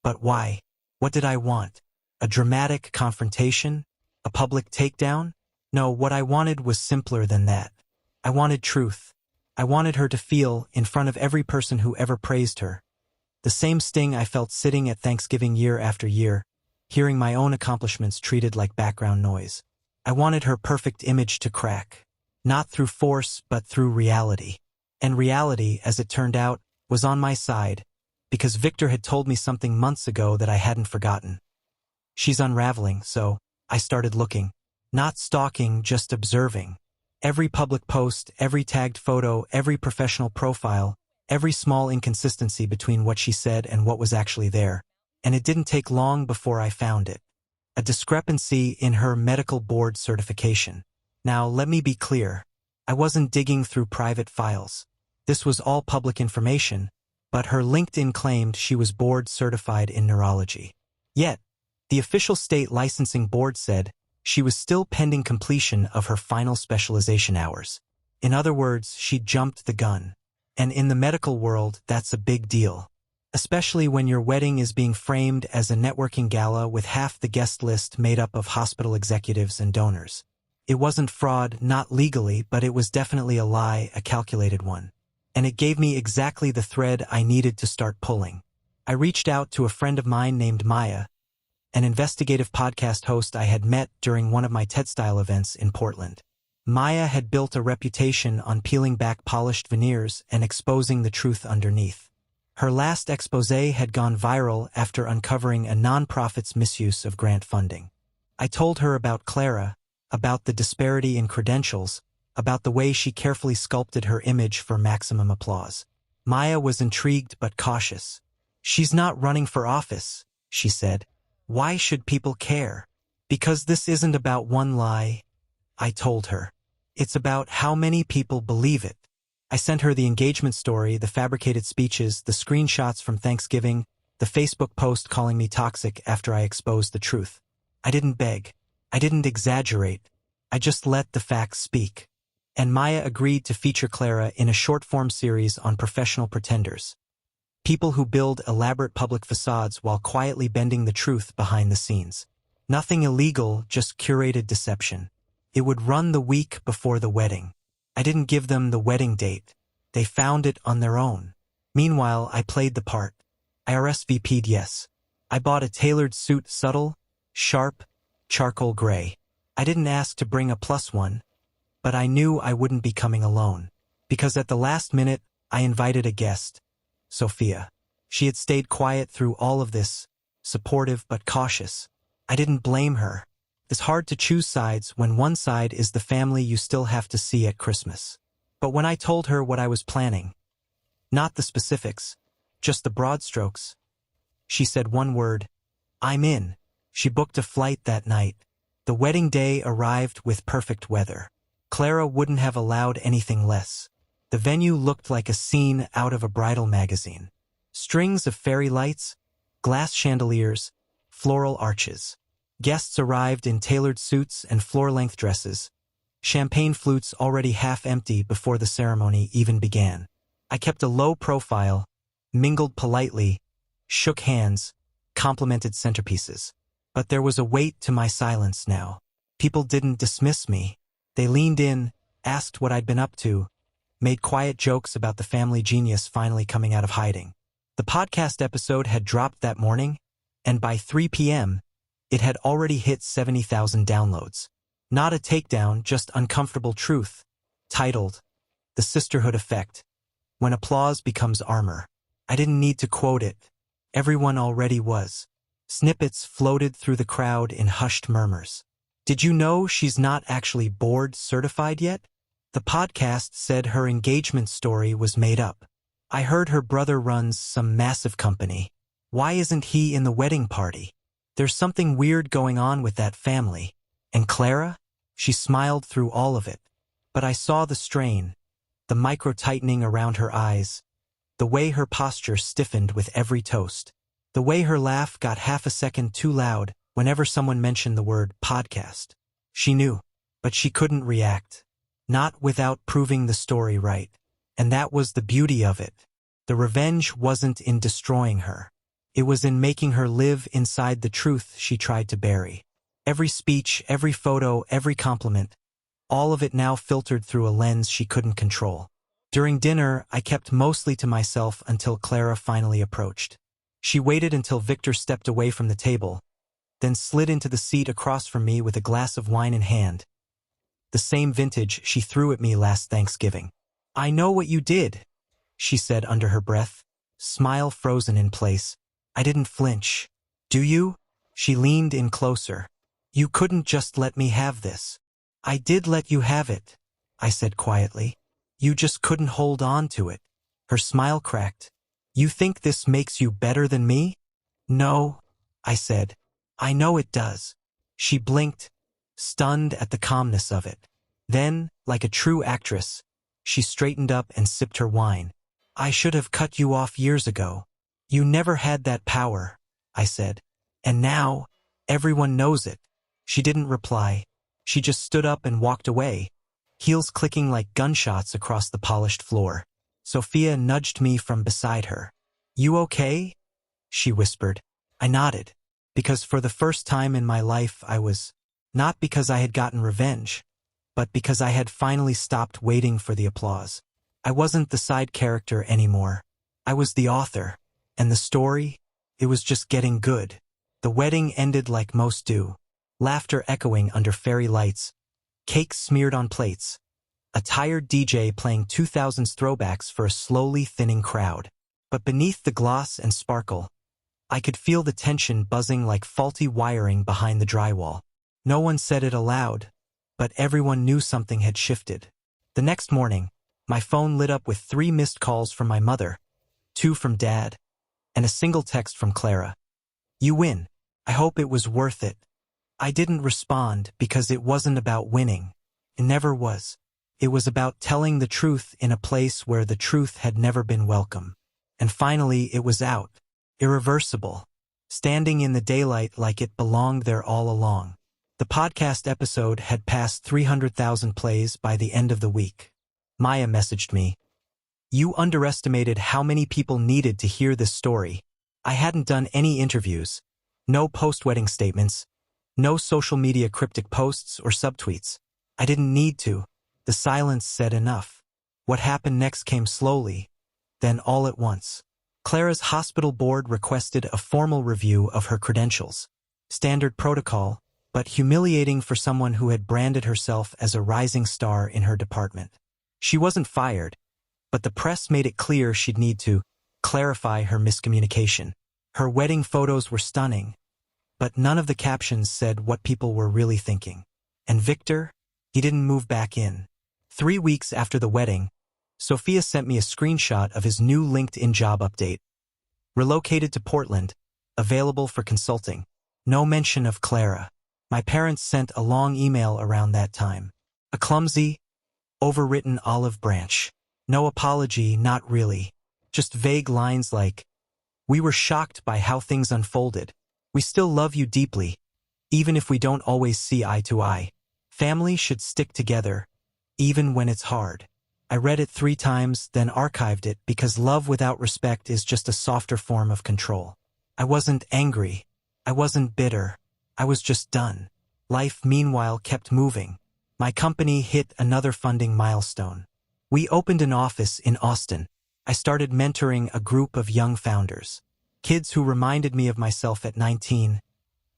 but why. What did I want? A dramatic confrontation? A public takedown? No, what I wanted was simpler than that. I wanted truth. I wanted her to feel, in front of every person who ever praised her, the same sting I felt sitting at Thanksgiving year after year, hearing my own accomplishments treated like background noise. I wanted her perfect image to crack, not through force but through reality. And reality, as it turned out, was on my side, because Victor had told me something months ago that I hadn't forgotten. She's unraveling, so I started looking. Not stalking, just observing. Every public post, every tagged photo, every professional profile, every small inconsistency between what she said and what was actually there. And it didn't take long before I found it. A discrepancy in her medical board certification. Now, let me be clear. I wasn't digging through private files. This was all public information, but her LinkedIn claimed she was board certified in neurology. Yet, the official state licensing board said she was still pending completion of her final specialization hours. In other words, she jumped the gun. And in the medical world, that's a big deal. Especially when your wedding is being framed as a networking gala with half the guest list made up of hospital executives and donors. It wasn't fraud, not legally, but it was definitely a lie, a calculated one. And it gave me exactly the thread I needed to start pulling. I reached out to a friend of mine named Maya, an investigative podcast host I had met during one of my TED-style events in Portland. Maya had built a reputation on peeling back polished veneers and exposing the truth underneath. Her last exposé had gone viral after uncovering a nonprofit's misuse of grant funding. I told her about Clara, about the disparity in credentials, about the way she carefully sculpted her image for maximum applause. Maya was intrigued but cautious. "She's not running for office," she said. "Why should people care?" "Because this isn't about one lie," I told her. "It's about how many people believe it." I sent her the engagement story, the fabricated speeches, the screenshots from Thanksgiving, the Facebook post calling me toxic after I exposed the truth. I didn't beg. I didn't exaggerate. I just let the facts speak. And Maya agreed to feature Clara in a short-form series on professional pretenders. People who build elaborate public facades while quietly bending the truth behind the scenes. Nothing illegal, just curated deception. It would run the week before the wedding. I didn't give them the wedding date. They found it on their own. Meanwhile, I played the part. I RSVP'd yes. I bought a tailored suit, subtle, sharp, charcoal gray. I didn't ask to bring a +1, but I knew I wouldn't be coming alone. Because at the last minute, I invited a guest, Sophia. She had stayed quiet through all of this, supportive but cautious. I didn't blame her. It's hard to choose sides when one side is the family you still have to see at Christmas. But when I told her what I was planning, not the specifics, just the broad strokes, she said one word, I'm in. She booked a flight that night. The wedding day arrived with perfect weather. Clara wouldn't have allowed anything less. The venue looked like a scene out of a bridal magazine. Strings of fairy lights, glass chandeliers, floral arches. Guests arrived in tailored suits and floor-length dresses. Champagne flutes already half empty before the ceremony even began. I kept a low profile, mingled politely, shook hands, complimented centerpieces. But there was a weight to my silence now. People didn't dismiss me. They leaned in, asked what I'd been up to, made quiet jokes about the family genius finally coming out of hiding. The podcast episode had dropped that morning, and by 3 p.m., it had already hit 70,000 downloads. Not a takedown, just uncomfortable truth, titled, The Sisterhood Effect, When Applause Becomes Armor. I didn't need to quote it. Everyone already was. Snippets floated through the crowd in hushed murmurs. Did you know she's not actually board certified yet? The podcast said her engagement story was made up. I heard her brother runs some massive company. Why isn't he in the wedding party? There's something weird going on with that family. And Clara? She smiled through all of it. But I saw the strain, the micro-tightening around her eyes, the way her posture stiffened with every toast, the way her laugh got half a second too loud whenever someone mentioned the word podcast. She knew, but she couldn't react. Not without proving the story right. And that was the beauty of it. The revenge wasn't in destroying her. It was in making her live inside the truth she tried to bury. Every speech, every photo, every compliment, all of it now filtered through a lens she couldn't control. During dinner, I kept mostly to myself until Clara finally approached. She waited until Victor stepped away from the table, then slid into the seat across from me with a glass of wine in hand. The same vintage she threw at me last Thanksgiving. I know what you did, she said under her breath, smile frozen in place. I didn't flinch. Do you? She leaned in closer. You couldn't just let me have this. I did let you have it, I said quietly. You just couldn't hold on to it. Her smile cracked. You think this makes you better than me? No, I said. I know it does. She blinked, stunned at the calmness of it. Then, like a true actress, she straightened up and sipped her wine. I should have cut you off years ago. You never had that power, I said. And now, everyone knows it. She didn't reply. She just stood up and walked away, heels clicking like gunshots across the polished floor. Sophia nudged me from beside her. You okay? She whispered. I nodded, because for the first time in my life I was, not because I had gotten revenge, but because I had finally stopped waiting for the applause. I wasn't the side character anymore. I was the author. And the story? It was just getting good. The wedding ended like most do. Laughter echoing under fairy lights. Cakes smeared on plates. A tired DJ playing 2000s throwbacks for a slowly thinning crowd. But beneath the gloss and sparkle, I could feel the tension buzzing like faulty wiring behind the drywall. No one said it aloud, but everyone knew something had shifted. The next morning, my phone lit up with 3 missed calls from my mother, 2 from Dad, and a single text from Clara. You win. I hope it was worth it. I didn't respond because it wasn't about winning. It never was. It was about telling the truth in a place where the truth had never been welcome. And finally it was out. Irreversible. Standing in the daylight like it belonged there all along. The podcast episode had passed 300,000 plays by the end of the week. Maya messaged me. You underestimated how many people needed to hear this story. I hadn't done any interviews, no post-wedding statements, no social media cryptic posts or subtweets. I didn't need to. The silence said enough. What happened next came slowly, then all at once. Clara's hospital board requested a formal review of her credentials. Standard protocol, but humiliating for someone who had branded herself as a rising star in her department. She wasn't fired, but the press made it clear she'd need to clarify her miscommunication. Her wedding photos were stunning, but none of the captions said what people were really thinking. And Victor, he didn't move back in. 3 weeks after the wedding, Sophia sent me a screenshot of his new LinkedIn job update. Relocated to Portland, available for consulting. No mention of Clara. My parents sent a long email around that time. A clumsy, overwritten olive branch. No apology, not really. Just vague lines like, "We were shocked by how things unfolded. We still love you deeply, even if we don't always see eye to eye. Family should stick together, even when it's hard." I read it 3 times, then archived it because love without respect is just a softer form of control. I wasn't angry. I wasn't bitter. I was just done. Life, meanwhile, kept moving. My company hit another funding milestone. We opened an office in Austin. I started mentoring a group of young founders. Kids who reminded me of myself at 19,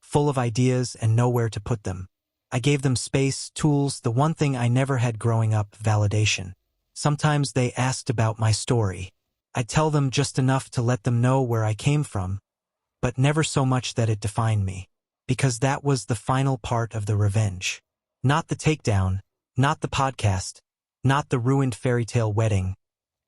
full of ideas and nowhere to put them. I gave them space, tools, the one thing I never had growing up, validation. Sometimes they asked about my story. I'd tell them just enough to let them know where I came from, but never so much that it defined me. Because that was the final part of the revenge. Not the takedown, not the podcast, not the ruined fairy tale wedding,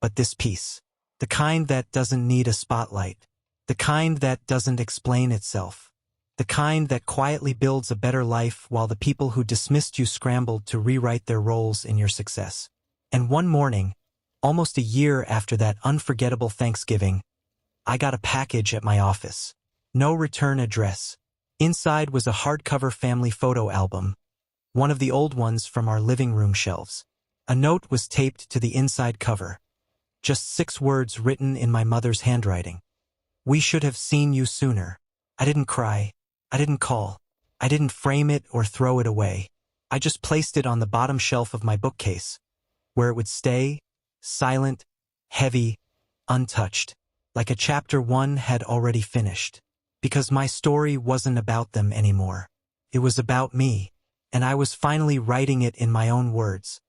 but this piece. The kind that doesn't need a spotlight. The kind that doesn't explain itself. The kind that quietly builds a better life while the people who dismissed you scrambled to rewrite their roles in your success. And one morning, almost a year after that unforgettable Thanksgiving, I got a package at my office. No return address. Inside was a hardcover family photo album, one of the old ones from our living room shelves. A note was taped to the inside cover. Just 6 words written in my mother's handwriting. "We should have seen you sooner." I didn't cry. I didn't call. I didn't frame it or throw it away. I just placed it on the bottom shelf of my bookcase, where it would stay, silent, heavy, untouched, like a chapter 1 had already finished. Because my story wasn't about them anymore. It was about me, and I was finally writing it in my own words.